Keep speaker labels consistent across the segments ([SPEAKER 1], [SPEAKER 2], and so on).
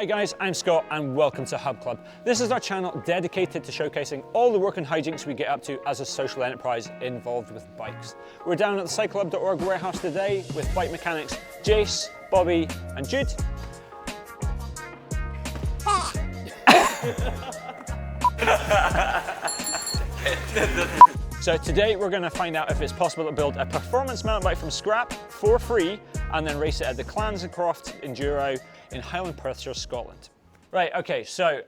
[SPEAKER 1] Hi guys, I'm Scott and welcome to Hubb Club. This is our channel dedicated to showcasing all the work and hijinks we get up to as a social enterprise involved with bikes. We're down at the cyclehub.org warehouse today with bike mechanics Jace, Bobby and Jude. So today we're going to find out if it's possible to build a performance mountain bike from scrap for free and then race it at the Clanscroft Enduro in Highland Perthshire, Scotland. Right, okay, so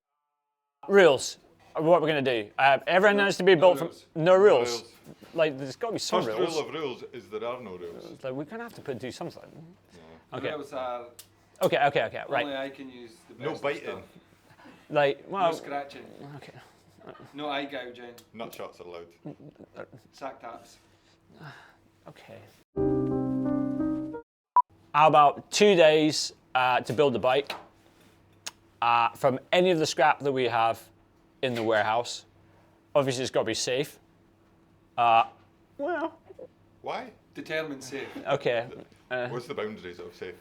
[SPEAKER 1] rules. What we're going to do. Everyone has to be built from... No rules. Like, there's got to be some rules.
[SPEAKER 2] First rule of rules is there are no rules.
[SPEAKER 1] Like, we're going to have to do something.
[SPEAKER 2] No.
[SPEAKER 1] Okay.
[SPEAKER 3] The rules are...
[SPEAKER 1] Okay, right.
[SPEAKER 3] Only I can use the best
[SPEAKER 2] No biting.
[SPEAKER 3] stuff.
[SPEAKER 1] Like, well...
[SPEAKER 3] No scratching.
[SPEAKER 1] Okay.
[SPEAKER 3] No eye gouging.
[SPEAKER 2] Nut shots are allowed.
[SPEAKER 3] Sack taps.
[SPEAKER 1] Okay. How about 2 days to build the bike from any of the scrap that we have in the warehouse. Obviously, it's got to be safe. Well,
[SPEAKER 2] Why?
[SPEAKER 3] Determined safe.
[SPEAKER 1] okay.
[SPEAKER 2] What's the boundaries of safe?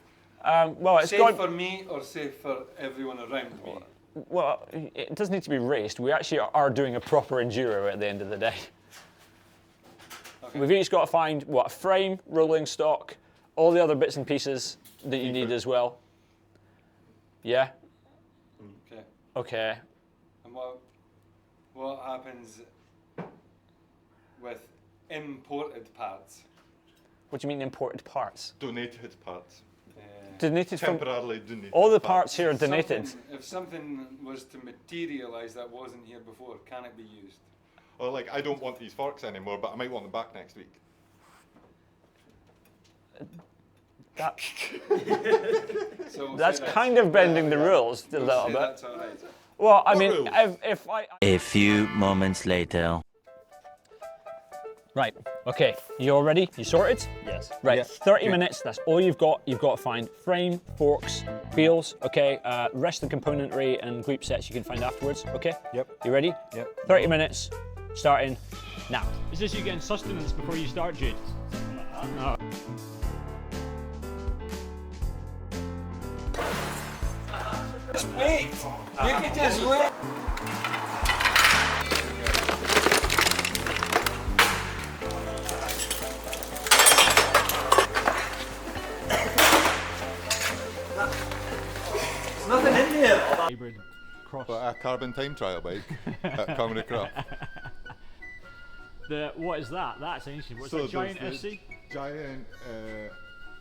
[SPEAKER 1] Well, it's
[SPEAKER 3] Safe
[SPEAKER 1] got.
[SPEAKER 3] for me or safe for everyone around me?
[SPEAKER 1] Well, it doesn't need to be raced. We actually are doing a proper enduro at the end of the day.
[SPEAKER 3] Okay.
[SPEAKER 1] We've each got to find what frame, rolling stock, all the other bits and pieces that you need as well. Yeah.
[SPEAKER 3] Okay.
[SPEAKER 1] Okay.
[SPEAKER 3] And what happens with imported parts?
[SPEAKER 1] What do you mean imported parts?
[SPEAKER 2] Donated parts.
[SPEAKER 1] Donated from
[SPEAKER 2] Temporarily donated.
[SPEAKER 1] all the parts here are donated.
[SPEAKER 3] If something was to materialise that wasn't here before, can it be used?
[SPEAKER 2] Or like, I don't want these forks anymore, but I might want them back next week.
[SPEAKER 1] That,
[SPEAKER 3] So we'll
[SPEAKER 1] that's
[SPEAKER 3] say
[SPEAKER 1] kind of bending the rules a
[SPEAKER 3] we'll
[SPEAKER 1] little
[SPEAKER 3] say
[SPEAKER 1] bit.
[SPEAKER 3] That's all right.
[SPEAKER 1] Well, I
[SPEAKER 2] What
[SPEAKER 1] mean,
[SPEAKER 2] rules?
[SPEAKER 1] if I...
[SPEAKER 4] A few moments later.
[SPEAKER 1] Right, okay, you all ready? You sorted?
[SPEAKER 5] Yes.
[SPEAKER 1] Right,
[SPEAKER 5] Yes.
[SPEAKER 1] 30 minutes, that's all you've got. You've got to find frame, forks, wheels, okay? Rest of the componentry and group sets you can find afterwards, okay?
[SPEAKER 5] Yep.
[SPEAKER 1] You ready?
[SPEAKER 5] Yep.
[SPEAKER 1] 30 minutes, starting now.
[SPEAKER 5] Is this you getting sustenance before you start, Jude? No.
[SPEAKER 3] Wait! You can just wait! There's nothing in there!
[SPEAKER 5] Hybrid cross.
[SPEAKER 2] But a carbon time trial bike at Culminating.
[SPEAKER 5] What is that? That's ancient. What's that, giant SC?
[SPEAKER 2] Giant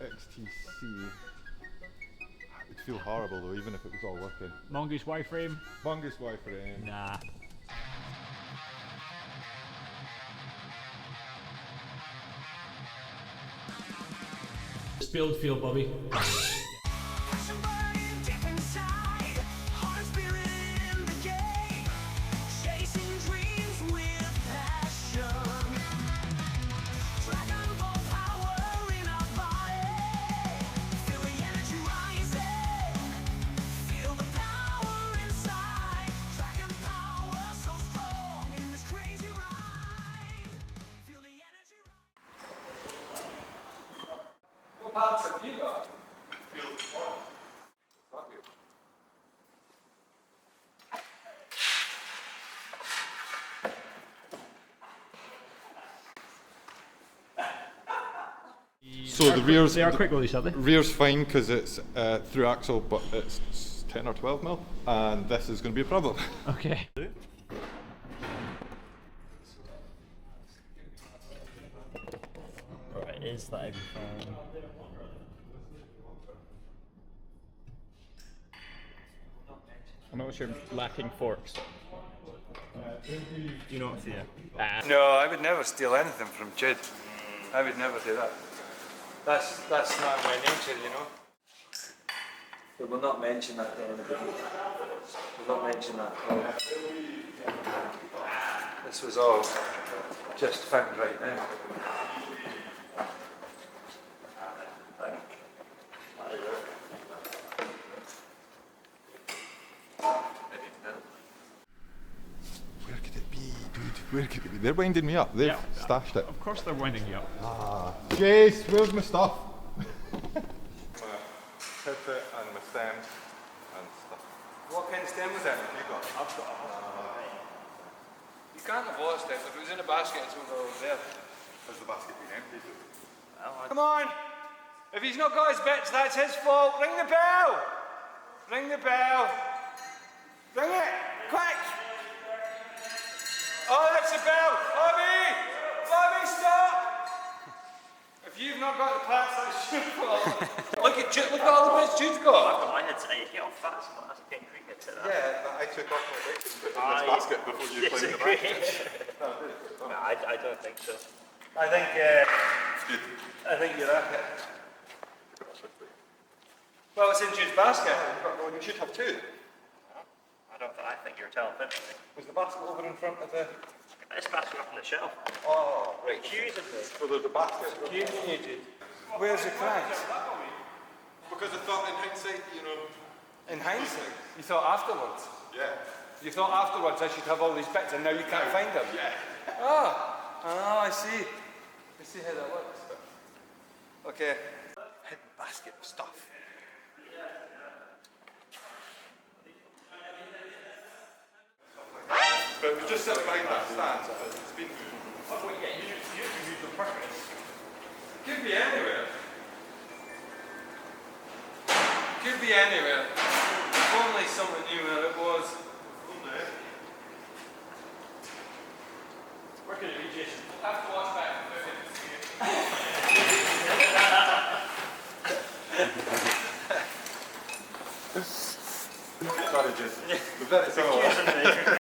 [SPEAKER 2] XTC. It'd feel horrible though, even if it was all working.
[SPEAKER 5] Mongoose Y-frame?
[SPEAKER 2] Mongoose Y-frame.
[SPEAKER 5] Nah. Spilled field, Bobby.
[SPEAKER 3] What parts have you got?
[SPEAKER 2] So the rear's
[SPEAKER 5] They are quick release, aren't they?
[SPEAKER 2] rear's fine because it's through axle, but it's 10 or 12 mil, and this is going to be a problem.
[SPEAKER 5] Okay. Right, is that everything? I notice you're lacking forks. Do you not see it?
[SPEAKER 3] No, I would never steal anything from Jude. I would never do that. That's not my nature, you know. We will not mention that to anybody. We'll not mention that. This was all just found right now.
[SPEAKER 2] Where could it be, dude? Where could it be? They're winding me up. They've
[SPEAKER 5] Yeah.
[SPEAKER 2] stashed it.
[SPEAKER 5] Of course they're winding you up.
[SPEAKER 2] Jace, where's my stuff? My pivot and my stems. and stuff.
[SPEAKER 3] What kind of stem was that?
[SPEAKER 2] You got it.
[SPEAKER 3] I've got a You can't have lost it. If it was in a basket, it's over there.
[SPEAKER 2] Has the basket been emptied?
[SPEAKER 3] Come on! If he's not got his bits, that's his fault. Ring the bell! Ring the bell! Ring it! Quick! Oh, that's the bell! Bobby! Bobby, stop! If you've not got the parts, that's your fault. Look at all the bits Jude's got.
[SPEAKER 5] I had to say, get off fast, but that's a big cricket to that.
[SPEAKER 2] Yeah, but I took off my bits and put it in this basket before you cleaned the basket.
[SPEAKER 5] I don't think so.
[SPEAKER 3] I think you're at it. Well, it's in Jude's basket.
[SPEAKER 2] Well, you should have two.
[SPEAKER 5] I think you're telling fib.
[SPEAKER 2] Was the basket over in front of the...
[SPEAKER 5] This basket up on the shelf.
[SPEAKER 2] Oh, right.
[SPEAKER 5] Cues in there.
[SPEAKER 2] So there's a basket.
[SPEAKER 3] Excuse me, Jude. Where's the cranks?
[SPEAKER 2] Because I thought in hindsight, you know...
[SPEAKER 3] In hindsight? You thought afterwards?
[SPEAKER 2] Yeah.
[SPEAKER 3] You thought afterwards I should have all these bits and now you can't find them?
[SPEAKER 2] Yeah.
[SPEAKER 3] Oh, I see. I see how that works. Okay. Hidden basket of stuff.
[SPEAKER 2] But it was just sitting behind that stand, so it's been...
[SPEAKER 3] Oh, yeah, you can use the purpose. Could be anywhere. Could be anywhere. If only someone knew where it was. Where could it be, Jason? I have to watch back for 30 minutes.
[SPEAKER 2] Sorry, Jason. Was that it?